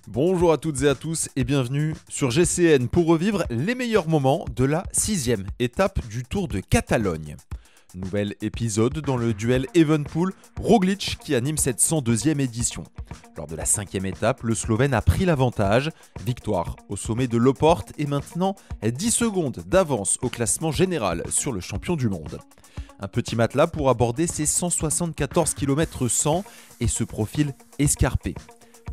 Bonjour à toutes et à tous et bienvenue sur GCN pour revivre les meilleurs moments de la 6e étape du Tour de Catalogne. Nouvel épisode dans le duel Evenepoel-Roglic qui anime cette 102e édition. Lors de la 5e étape, le Slovène a pris l'avantage. Victoire au sommet de l'Oporte et maintenant 10 secondes d'avance au classement général sur le champion du monde. Un petit matelas pour aborder ces 174 km 100 et ce profil escarpé.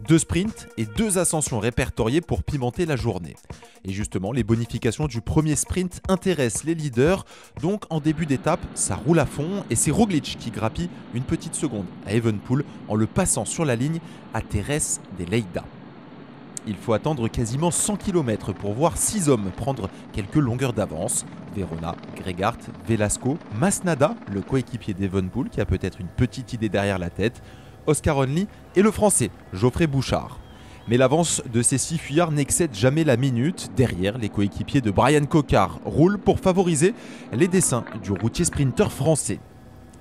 2 sprints et 2 ascensions répertoriées pour pimenter la journée. Et justement, les bonifications du premier sprint intéressent les leaders, donc en début d'étape, ça roule à fond et c'est Roglic qui grappille une petite seconde à Evenepoel en le passant sur la ligne à Terès de Lleida. Il faut attendre quasiment 100 km pour voir 6 hommes prendre quelques longueurs d'avance. Verona, Gregart, Velasco, Masnada, le coéquipier d'Evenepoel qui a peut-être une petite idée derrière la tête, Oscar Onley et le français Geoffrey Bouchard. Mais l'avance de ces 6 fuyards n'excède jamais la minute. Derrière, les coéquipiers de Bryan Coquard roulent pour favoriser les desseins du routier sprinter français.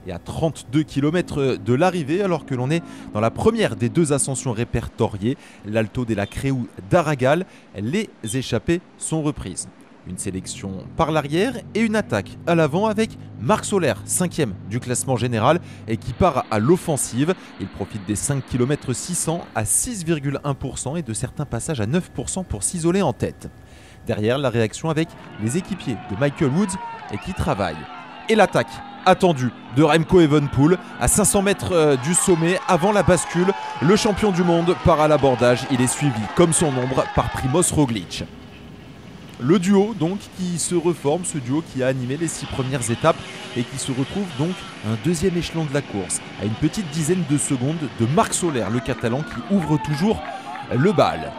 Et à 32 km de l'arrivée, alors que l'on est dans la première des 2 ascensions répertoriées, l'Alto della Creu d'Aragal, les échappées sont reprises. Une sélection par l'arrière et une attaque à l'avant avec Marc Soler, 5e du classement général et qui part à l'offensive. Il profite des 5 km 600 à 6,1% et de certains passages à 9% pour s'isoler en tête. Derrière, la réaction avec les équipiers de Michael Woods et qui travaillent. Et l'attaque attendue de Remco Evenepoel à 500 mètres du sommet avant la bascule. Le champion du monde part à l'abordage. Il est suivi comme son ombre par Primož Roglic. Le duo donc qui se reforme, ce duo qui a animé les 6 premières étapes et qui se retrouve donc un deuxième échelon de la course, à une petite dizaine de secondes de Marc Soler, le Catalan qui ouvre toujours le bal.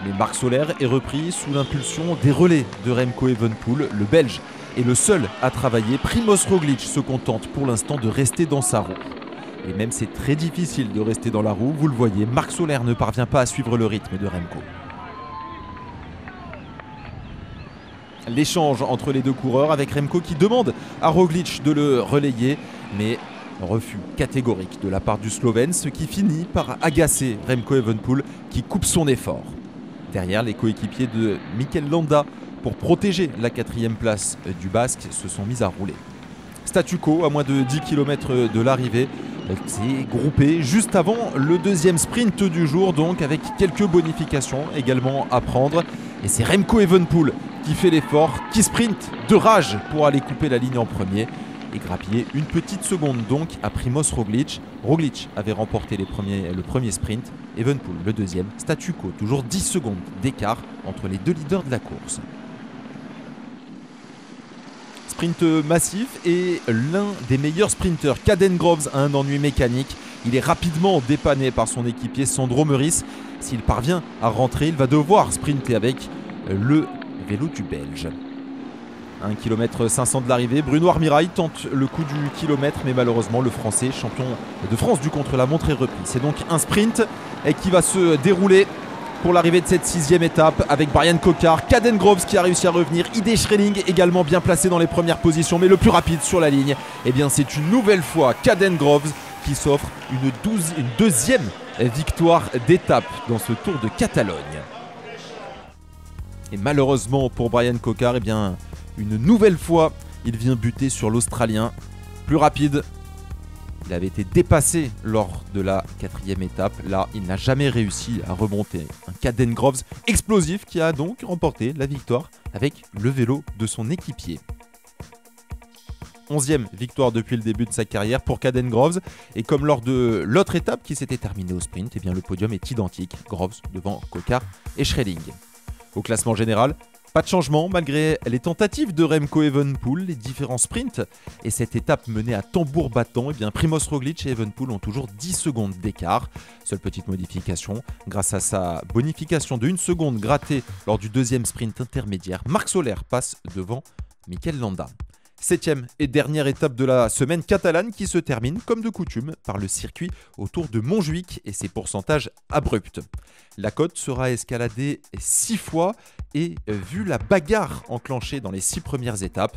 Mais Marc Soler est repris sous l'impulsion des relais de Remco Evenepoel, le Belge est le seul à travailler. Primož Roglic se contente pour l'instant de rester dans sa roue. Et même c'est très difficile de rester dans la roue, vous le voyez, Marc Soler ne parvient pas à suivre le rythme de Remco. L'échange entre les 2 coureurs avec Remco qui demande à Roglic de le relayer, mais refus catégorique de la part du Slovène, ce qui finit par agacer Remco Evenepoel qui coupe son effort. Derrière, les coéquipiers de Mikel Landa pour protéger la 4e place du Basque se sont mis à rouler. Statu quo à moins de 10 km de l'arrivée, c'est groupé juste avant le 2e sprint du jour, donc avec quelques bonifications également à prendre. Et c'est Remco Evenepoel qui fait l'effort, qui sprint de rage pour aller couper la ligne en premier et grappiller une petite seconde donc à Primož Roglic. Roglic avait remporté le premier sprint, Evenepoel le 2e, statu quo, toujours 10 secondes d'écart entre les 2 leaders de la course. Sprint massif et l'un des meilleurs sprinteurs, Caden Groves, a un ennui mécanique. Il est rapidement dépanné par son équipier Sandro Meurice. S'il parvient à rentrer, il va devoir sprinter avec le vélo du Belge. 1 km 500 de l'arrivée, Bruno Armirail tente le coup du kilomètre, mais malheureusement le Français, champion de France du contre-la-montre, est repris. C'est donc un sprint qui va se dérouler pour l'arrivée de cette 6e étape avec Bryan Coquard, Caden Groves qui a réussi à revenir, ID Schreling également bien placé dans les premières positions, mais le plus rapide sur la ligne, eh bien c'est une nouvelle fois Caden Groves qui s'offre une 2e victoire d'étape dans ce Tour de Catalogne. Et malheureusement pour Bryan Coquard, eh bien, une nouvelle fois, il vient buter sur l'Australien. Plus rapide, il avait été dépassé lors de la 4e étape. Là, il n'a jamais réussi à remonter. Un Caden Groves explosif qui a donc remporté la victoire avec le vélo de son équipier. 11e victoire depuis le début de sa carrière pour Caden Groves. Et comme lors de l'autre étape qui s'était terminée au sprint, eh bien, le podium est identique. Groves devant Coquard et Schreling. Au classement général, pas de changement malgré les tentatives de Remco Evenepoel, les différents sprints et cette étape menée à tambour battant, eh bien Primož Roglic et Evenepoel ont toujours 10 secondes d'écart. Seule petite modification, grâce à sa bonification de 1 seconde grattée lors du 2e sprint intermédiaire, Marc Soler passe devant Mikel Landa. 7e et dernière étape de la semaine catalane qui se termine, comme de coutume, par le circuit autour de Montjuïc et ses pourcentages abrupts. La côte sera escaladée 6 fois et vu la bagarre enclenchée dans les 6 premières étapes,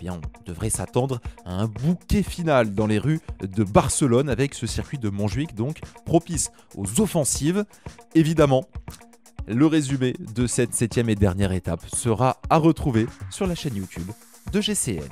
on devrait s'attendre à un bouquet final dans les rues de Barcelone avec ce circuit de Montjuïc donc propice aux offensives. Évidemment, le résumé de cette 7e et dernière étape sera à retrouver sur la chaîne YouTube de GCN.